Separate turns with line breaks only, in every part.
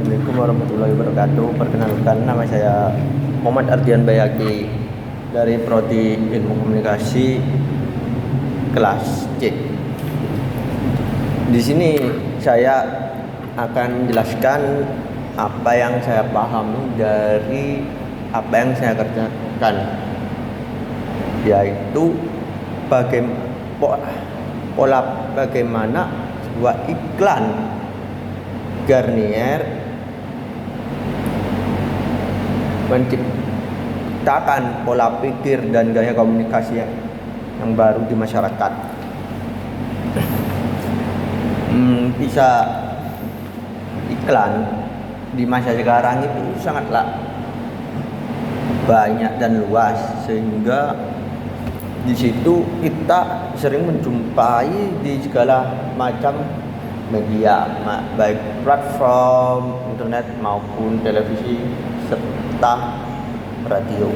Assalamualaikum warahmatullahi wabarakatuh. Perkenalkan, nama saya Muhammad Ardian Bayaki dari Prodi Ilmu Komunikasi kelas C. Di sini saya akan menjelaskan apa yang saya pahami dari apa yang saya kerjakan, yaitu pola bagaimana sebuah iklan Garnier menciptakan pola pikir dan gaya komunikasi yang baru di masyarakat. Bisa iklan di masa sekarang itu sangatlah banyak dan luas, sehingga di situ kita sering menjumpai di segala macam media, baik platform internet maupun televisi serta radio.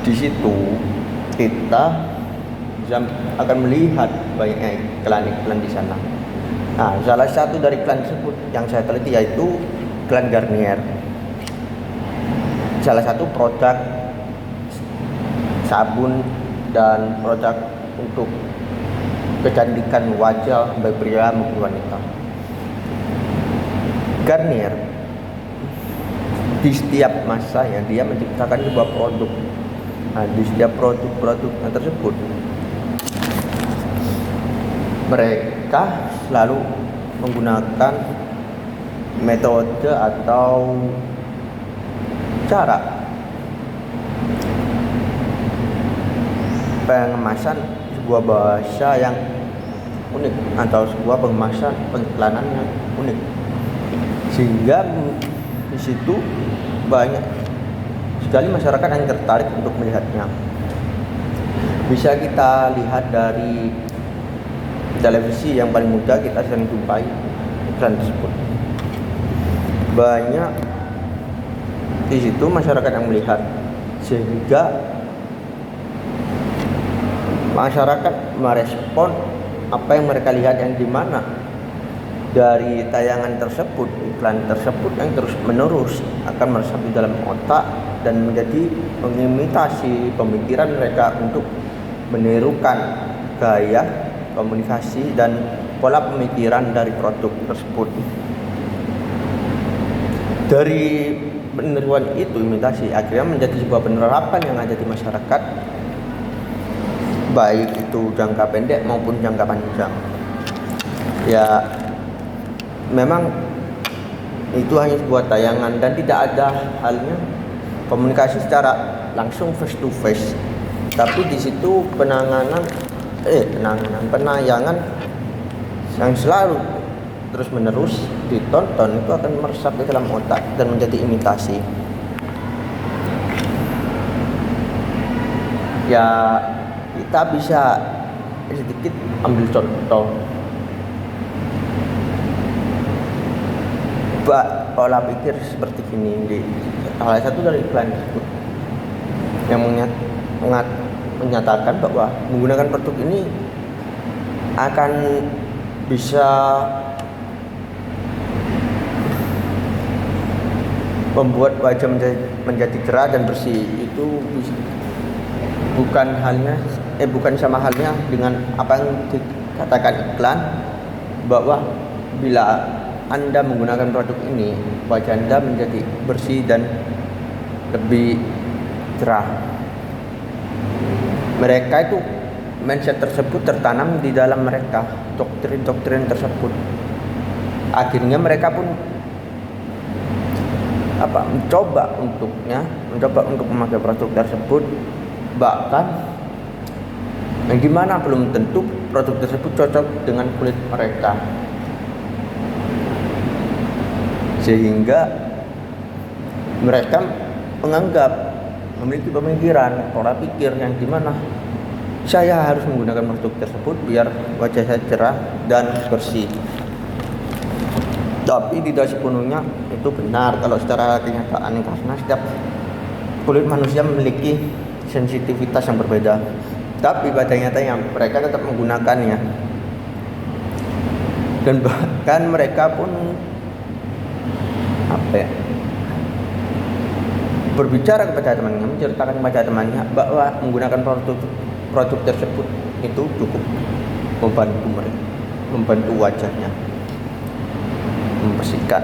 Di situ kita akan melihat banyak iklan-iklan di sana. Nah, salah satu dari iklan tersebut yang saya teliti yaitu iklan Garnier. Salah satu produk sabun dan produk untuk kecantikan wajah baik pria maupun wanita. Garnier di setiap masa dia menciptakan sebuah produk. Nah, di setiap produk-produknya tersebut mereka selalu menggunakan metode atau cara pengemasan sebuah bahasa yang unik atau sebuah pengemasan pengiklanan yang unik, sehingga di situ banyak sekali masyarakat yang tertarik untuk melihatnya. Bisa kita lihat dari televisi yang paling mudah kita sering jumpai iklan tersebut. Banyak di situ masyarakat yang melihat, sehingga masyarakat merespon apa yang mereka lihat, yang dimana dari tayangan tersebut, iklan tersebut yang terus menerus akan meresap di dalam otak dan menjadi mengimitasi pemikiran mereka untuk menirukan gaya komunikasi dan pola pemikiran dari produk tersebut. Dari peniruan itu, imitasi, akhirnya menjadi sebuah penerapan yang ada di masyarakat, baik itu jangka pendek maupun jangka panjang. Ya, memang itu hanya sebuah tayangan dan tidak ada halnya komunikasi secara langsung face to face. Tapi di situ penayangan yang selalu terus menerus ditonton itu akan meresap di dalam otak dan menjadi imitasi. Ya, kita bisa sedikit ambil contoh pola pikir seperti ini di salah satu dari iklan tersebut yang menyatakan bahwa menggunakan produk ini akan bisa membuat wajah menjadi cerah dan bersih. Itu bukan sama halnya dengan apa yang dikatakan iklan, bahwa bila Anda menggunakan produk ini, wajah Anda menjadi bersih dan lebih cerah. Mereka itu, mindset tersebut tertanam di dalam mereka, doktrin-doktrin tersebut. Akhirnya mereka pun mencoba untuk memakai produk tersebut, bahkan yang dimana belum tentu produk tersebut cocok dengan kulit mereka, sehingga mereka memiliki pemikiran, pola pikir yang dimana saya harus menggunakan produk tersebut biar wajah saya cerah dan bersih. Tapi tidak sepenuhnya itu benar kalau secara kenyataan, karena setiap kulit manusia memiliki sensitivitas yang berbeda. Tapi pada nyatanya mereka tetap menggunakannya, dan bahkan mereka pun apa ya, berbicara kepada temannya, menceritakan kepada temannya bahwa menggunakan produk tersebut itu cukup membantu mereka, membantu wajahnya membersihkan.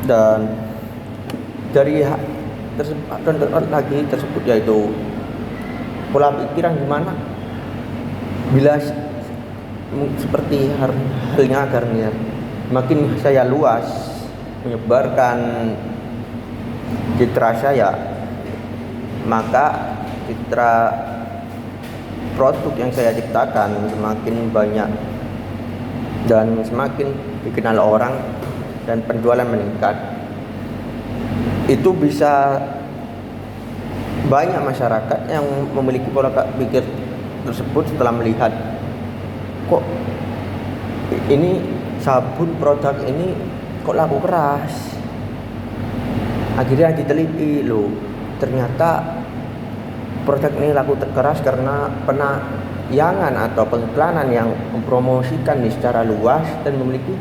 Dan dari contoh lagi tersebut yaitu pola pikir yang dimana bila seperti halnya Garnier, makin saya luas menyebarkan citra saya, maka citra produk yang saya ciptakan semakin banyak dan semakin dikenal orang dan penjualan meningkat. Itu bisa banyak masyarakat yang memiliki pola pikir tersebut setelah melihat kok ini sabun produk ini kok laku keras. Akhirnya diteliti loh, ternyata produk ini laku keras karena penayangan atau pengiklanan yang mempromosikan secara luas dan memiliki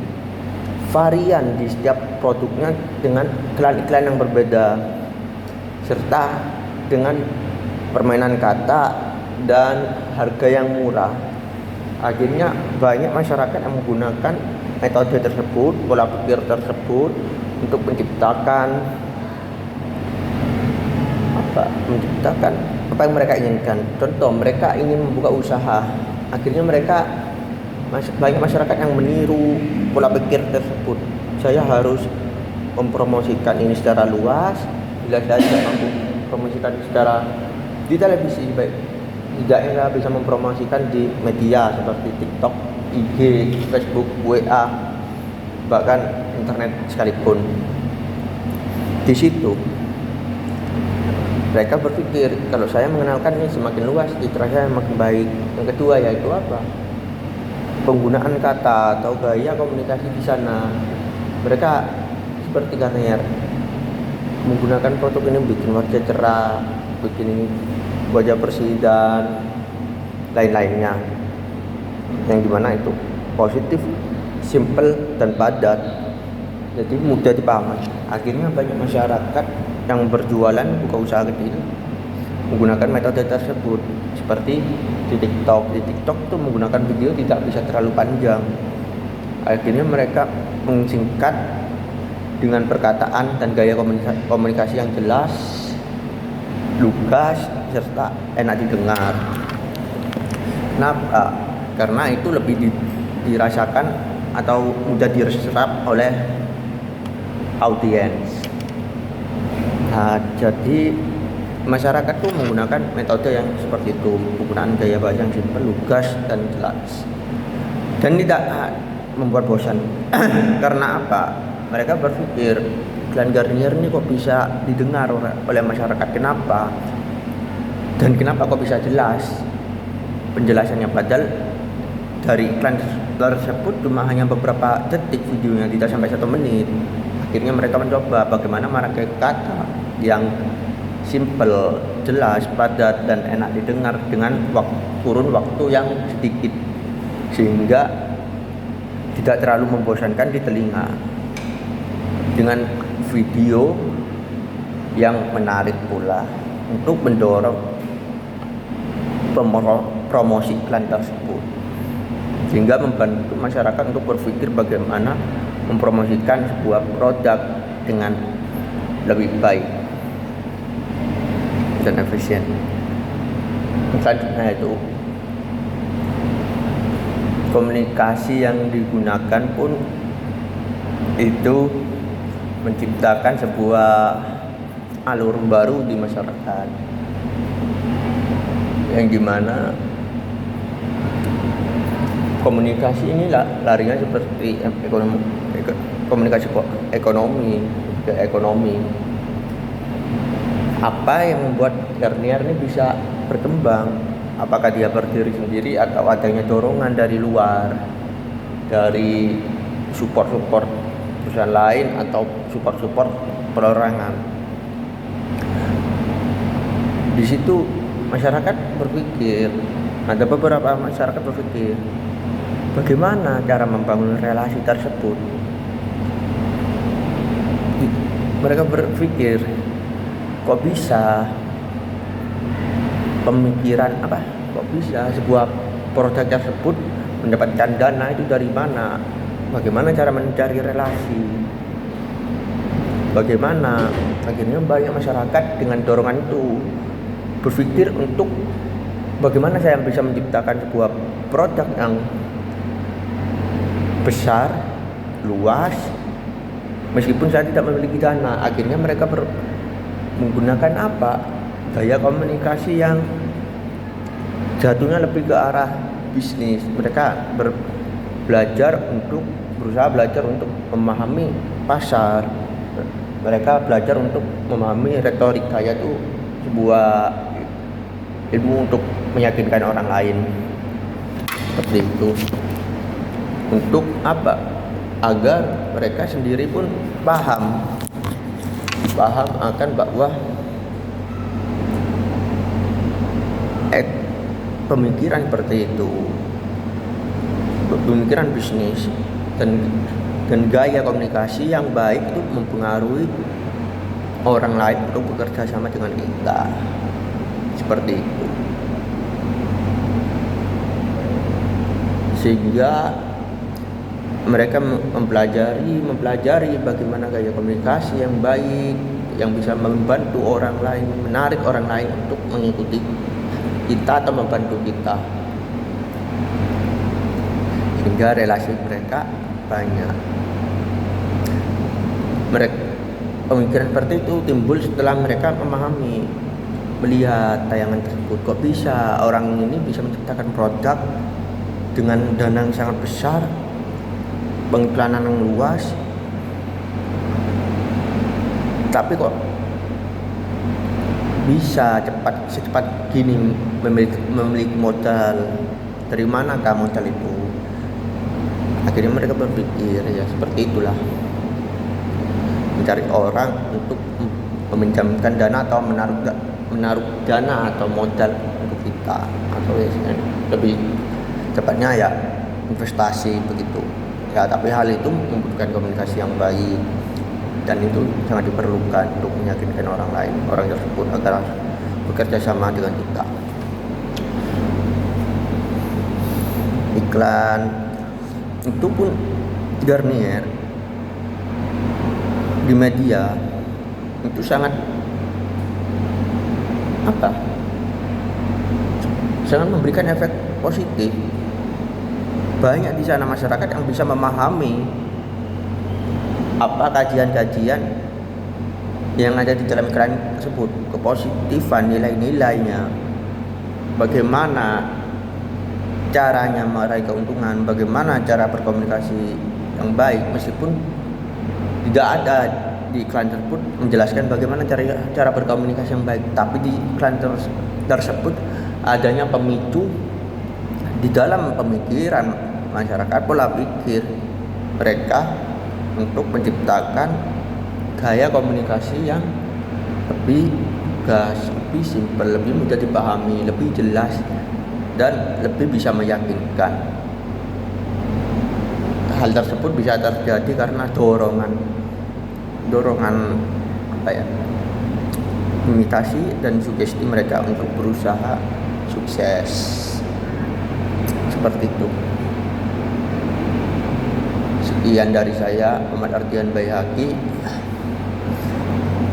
varian di setiap produknya dengan iklan-iklan yang berbeda serta dengan permainan kata dan harga yang murah. Akhirnya banyak masyarakat yang menggunakan metode tersebut, pola pikir tersebut untuk menciptakan apa yang mereka inginkan. Contoh, mereka ingin membuka usaha, akhirnya banyak masyarakat yang meniru pola pikir tersebut. Saya harus mempromosikan ini secara luas. Bila saya tidak mampu mempromosikan secara di televisi, baik tidaknya bisa mempromosikan di media seperti TikTok, IG, Facebook, WA, bahkan internet sekalipun. Di situ mereka berpikir kalau saya mengenalkan ini semakin luas, citra saya makin baik. Yang kedua yaitu apa? Penggunaan kata atau gaya komunikasi di sana. Mereka seperti Garnier menggunakan produk ini bikin wajah cerah, bikin ini wajah bersih dan lain-lainnya, yang dimana itu positif, simple dan padat, jadi mudah dipahami. Akhirnya banyak masyarakat yang berjualan buka usaha kecil menggunakan metode tersebut. Seperti di TikTok itu menggunakan video tidak bisa terlalu panjang. Akhirnya mereka mengsingkat dengan perkataan dan gaya komunikasi yang jelas, lugas, serta enak didengar. Kenapa? Karena itu lebih dirasakan atau mudah diserap oleh audiens. Nah, jadi masyarakat tuh menggunakan metode yang seperti itu, penggunaan gaya bahasa yang simpel, lugas dan jelas, dan tidak membuat bosan. Karena apa? Mereka berpikir iklan Garnier ini kok bisa didengar oleh masyarakat, kenapa? Dan kenapa kok bisa jelas penjelasannya, padahal dari iklan tersebut cuma hanya beberapa detik videonya, tidak sampai 1 menit. Akhirnya mereka mencoba bagaimana memakai kata yang simple, jelas, padat dan enak didengar dengan kurun waktu yang sedikit, sehingga tidak terlalu membosankan di telinga, dengan video yang menarik pula untuk mendorong promosi iklan tersebut, sehingga membantu masyarakat untuk berpikir bagaimana mempromosikan sebuah produk dengan lebih baik dan efisien. Selanjutnya itu komunikasi yang digunakan pun itu menciptakan sebuah alur baru di masyarakat, yang dimana komunikasi ini larinya seperti komunikasi ekonomi ke ekonomi. Apa yang membuat Garnier ini bisa berkembang? Apakah dia berdiri sendiri atau adanya dorongan dari luar, dari support perusahaan lain atau support perorangan? Di situ masyarakat berpikir, ada beberapa masyarakat berpikir bagaimana cara membangun relasi tersebut. mereka berpikir, kok bisa pemikiran apa? Kok bisa sebuah produk tersebut mendapatkan dana itu dari mana? Bagaimana cara mencari relasi? Bagaimana akhirnya banyak masyarakat dengan dorongan itu berpikir untuk bagaimana saya bisa menciptakan sebuah produk yang besar, luas, meskipun saya tidak memiliki dana. Akhirnya mereka menggunakan apa? Gaya komunikasi yang jatuhnya lebih ke arah bisnis. Mereka berusaha belajar untuk memahami pasar. Mereka belajar untuk memahami retorika, yaitu sebuah ilmu untuk meyakinkan orang lain. Seperti itu. Untuk apa? Agar mereka sendiri pun paham akan bahwa pemikiran seperti itu, pemikiran bisnis dan gaya komunikasi yang baik itu mempengaruhi orang lain untuk bekerja sama dengan kita. Seperti itu. Sehingga mereka mempelajari bagaimana gaya komunikasi yang baik, yang bisa membantu orang lain, menarik orang lain untuk mengikuti kita atau membantu kita, sehingga relasi mereka banyak. Pemikiran seperti itu timbul setelah mereka melihat tayangan tersebut. Kok bisa orang ini bisa menciptakan produk dengan dana yang sangat besar, pengiklanan yang luas, tapi kok bisa secepat gini memiliki modal. Dari manakah modal itu? Akhirnya mereka berpikir, ya seperti itulah, mencari orang untuk meminjamkan dana atau menaruh dana atau modal untuk kita, atau lebih tepatnya ya investasi begitu ya. Tapi hal itu membutuhkan komunikasi yang baik, dan itu sangat diperlukan untuk meyakinkan orang lain, orang tersebut agar bekerja sama dengan kita. Iklan itu pun Garnier di media itu sangat memberikan efek positif. Banyak di sana masyarakat yang bisa memahami apa kajian-kajian yang ada di dalam iklan tersebut, kepositifan nilai-nilainya, bagaimana caranya meraih keuntungan, bagaimana cara berkomunikasi yang baik, meskipun tidak ada di iklan tersebut menjelaskan bagaimana cara berkomunikasi yang baik, tapi di iklan tersebut adanya pemicu di dalam pemikiran masyarakat, pola pikir mereka untuk menciptakan gaya komunikasi yang lebih gas, lebih simpel, lebih mudah dipahami, lebih jelas, dan lebih bisa meyakinkan. Hal tersebut bisa terjadi karena dorongan imitasi dan sugesti mereka untuk berusaha sukses. Seperti itu. Sekian dari saya, Muhammad Ardian Baihaqi.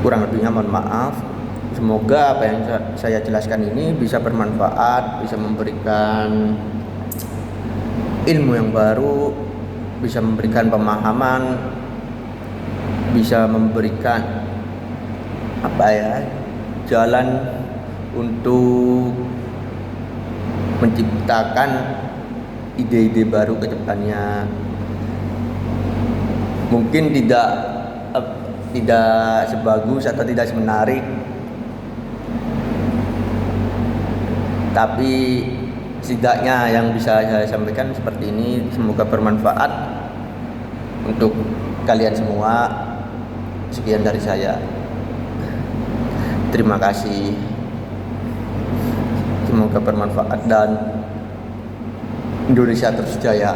Kurang lebihnya mohon maaf. Semoga apa yang saya jelaskan ini bisa bermanfaat, bisa memberikan ilmu yang baru, bisa memberikan pemahaman, bisa memberikan jalan untuk menciptakan ide-ide baru ke depannya. Mungkin tidak sebagus atau tidak semenarik, tapi setidaknya yang bisa saya sampaikan seperti ini. Semoga bermanfaat untuk kalian semua. Sekian dari saya. Terima kasih. Semoga bermanfaat dan Indonesia terus jaya.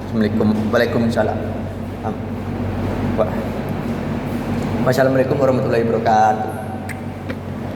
Assalamualaikum. Waalaikumsalam. Wassalamualaikum warahmatullahi wabarakatuh.